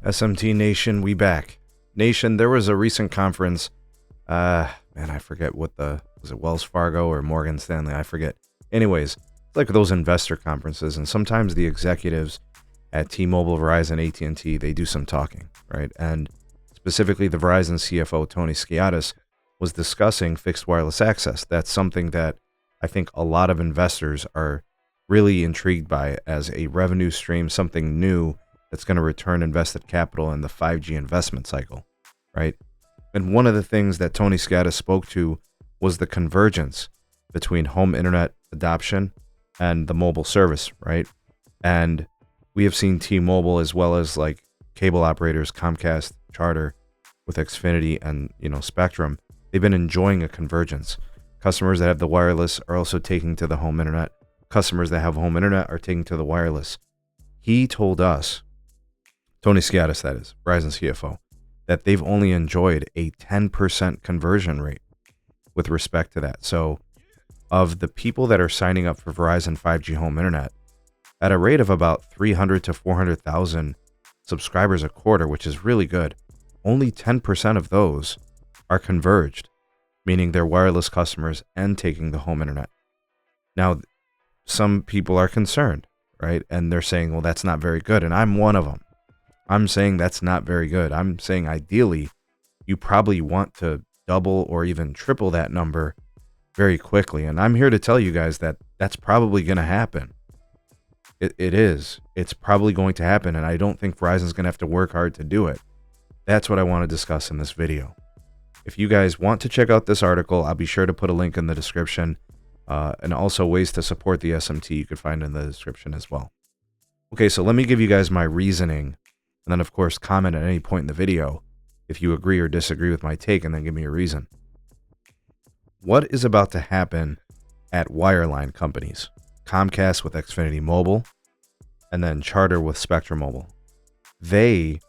SMT Nation, we back. Nation, there was a recent conference. I forget was it Wells Fargo or Morgan Stanley? I forget. Anyways, it's like those investor conferences, and sometimes the executives at T-Mobile, Verizon, AT&T, they do some talking, right? And specifically, the Verizon CFO, Tony Skiadas, was discussing fixed wireless access. That's something that I think a lot of investors are really intrigued by as a revenue stream, something new that's going to return invested capital in the 5G investment cycle, right? And one of the things that Tony Skiadas spoke to was the convergence between home internet adoption and the mobile service, right? And we have seen T-Mobile, as well as like cable operators, Comcast, Charter, with Xfinity and Spectrum, they've been enjoying a convergence. Customers that have the wireless are also taking to the home internet. Customers that have home internet are taking to the wireless. He told us, Tony Skiadas, that is, Verizon CFO, that they've only enjoyed a 10% conversion rate with respect to that. So of the people that are signing up for Verizon 5G home internet, at a rate of about 300 to 400,000 subscribers a quarter, which is really good, only 10% of those are converged, meaning they're wireless customers and taking the home internet. Now, some people are concerned, right? And they're saying, well, that's not very good. And I'm one of them. I'm saying that's not very good. I'm saying ideally, you probably want to double or even triple that number very quickly. And I'm here to tell you guys that that's probably going to happen. It is. It's probably going to happen. And I don't think Verizon's going to have to work hard to do it. That's what I want to discuss in this video. If you guys want to check out this article, I'll be sure to put a link in the description. And also ways to support the SMT you could find in the description as well. Okay, so let me give you guys my reasoning. And then, of course, comment at any point in the video if you agree or disagree with my take, and then give me a reason. What is about to happen at wireline companies? Comcast with Xfinity Mobile, and then Charter with Spectrum Mobile. They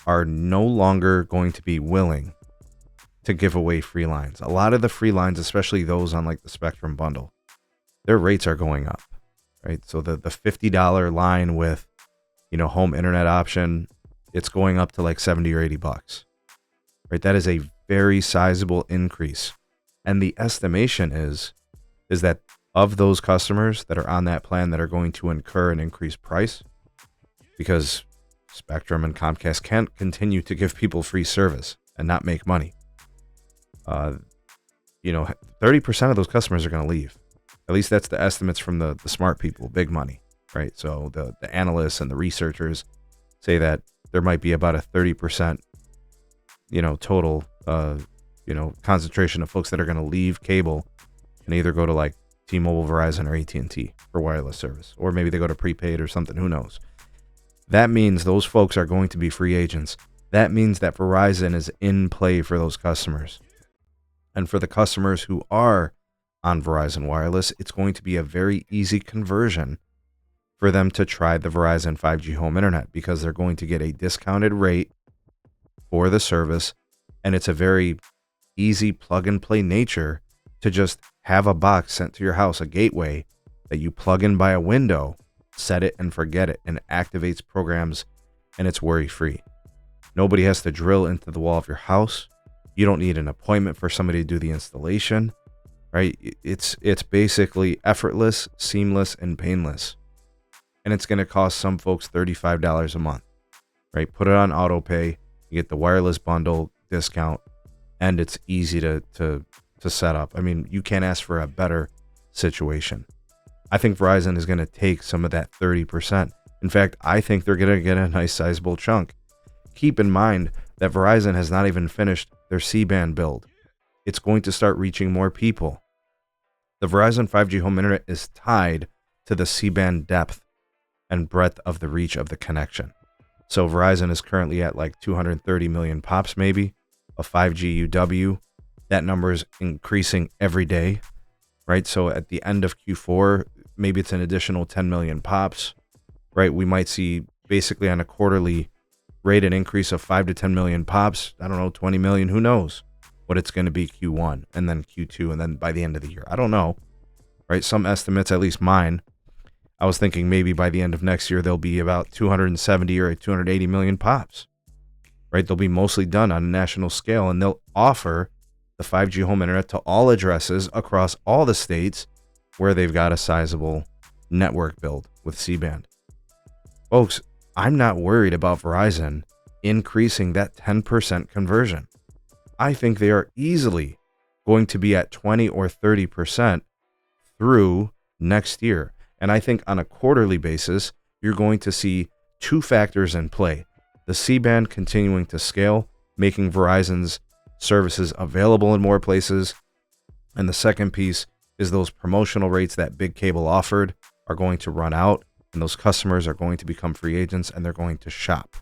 are no longer going to be willing to give away free lines. A lot of the free lines, especially those on like the Spectrum bundle, their rates are going up, right? So the $50 line with home internet option, it's going up to like 70 or 80 bucks, right? That is a very sizable increase. And the estimation is that of those customers that are on that plan that are going to incur an increased price, because Spectrum and Comcast can't continue to give people free service and not make money. 30% of those customers are going to leave. At least that's the estimates from the smart people, big money. Right, so the analysts and the researchers say that there might be about a 30%, total, concentration of folks that are going to leave cable and either go to like T-Mobile, Verizon, or AT&T for wireless service, or maybe they go to prepaid or something. Who knows? That means those folks are going to be free agents. That means that Verizon is in play for those customers, and for the customers who are on Verizon Wireless, it's going to be a very easy conversion for them to try the Verizon 5G home internet, because they're going to get a discounted rate for the service, and it's a very easy plug and play nature to just have a box sent to your house, a gateway that you plug in by a window, set it and forget it, and it activates programs, and it's worry free. Nobody has to drill into the wall of your house. You don't need an appointment for somebody to do the installation, right? It's basically effortless, seamless, and painless. And it's going to cost some folks $35 a month, right? Put it on auto pay, you get the wireless bundle discount, and it's easy to set up. I mean, you can't ask for a better situation. I think Verizon is going to take some of that 30%. In fact, I think they're going to get a nice sizable chunk. Keep in mind that Verizon has not even finished their C-band build. It's going to start reaching more people. The Verizon 5G home internet is tied to the C-band depth and breadth of the reach of the connection. So Verizon is currently at like 230 million pops maybe of 5G UW. That number is increasing every day, right? So at the end of Q4, maybe it's an additional 10 million pops, right? We might see basically on a quarterly rate an increase of 5 to 10 million pops. I don't know, 20 million, who knows what it's going to be Q1 and then Q2 and then by the end of the year. I don't know, right? Some estimates, at least mine, I was thinking maybe by the end of next year, there'll be about 270 or 280 million pops, right? They'll be mostly done on a national scale, and they'll offer the 5G home internet to all addresses across all the states where they've got a sizable network build with C-band. Folks, I'm not worried about Verizon increasing that 10% conversion. I think they are easily going to be at 20 or 30% through next year. And I think on a quarterly basis, you're going to see two factors in play. The C-band continuing to scale, making Verizon's services available in more places. And the second piece is those promotional rates that big cable offered are going to run out, and those customers are going to become free agents, and they're going to shop.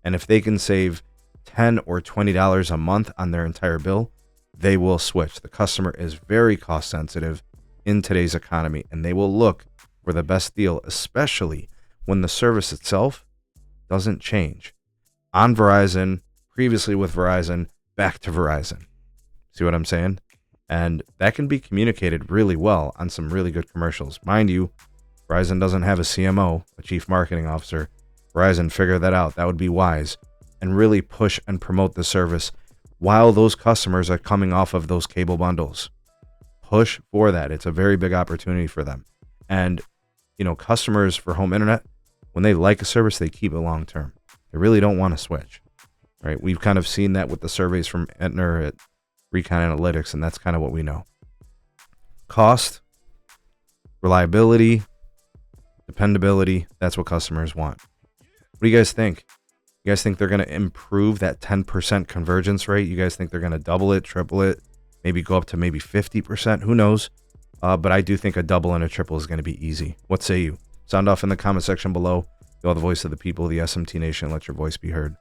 And if they can save $10 or $20 a month on their entire bill, they will switch. The customer is very cost sensitive in today's economy, and they will look for the best deal, especially when the service itself doesn't change. On Verizon, previously with Verizon, back to Verizon. See what I'm saying? And that can be communicated really well on some really good commercials. Mind you, Verizon doesn't have a CMO, a chief marketing officer. Verizon, figure that out. That would be wise. And really push and promote the service while those customers are coming off of those cable bundles. Push for that. It's a very big opportunity for them. And, customers for home internet, when they like a service, they keep it long term. They really don't want to switch. Right? We've kind of seen that with the surveys from Entner at Recon Analytics, and that's kind of what we know. Cost, reliability, dependability, that's what customers want. What do you guys think? You guys think they're going to improve that 10% convergence rate? You guys think they're going to double it, triple it, maybe go up to maybe 50%? Who knows? But I do think a double and a triple is going to be easy. What say you? Sound off in the comment section below. You're the voice of the people, the SMT Nation. Let your voice be heard.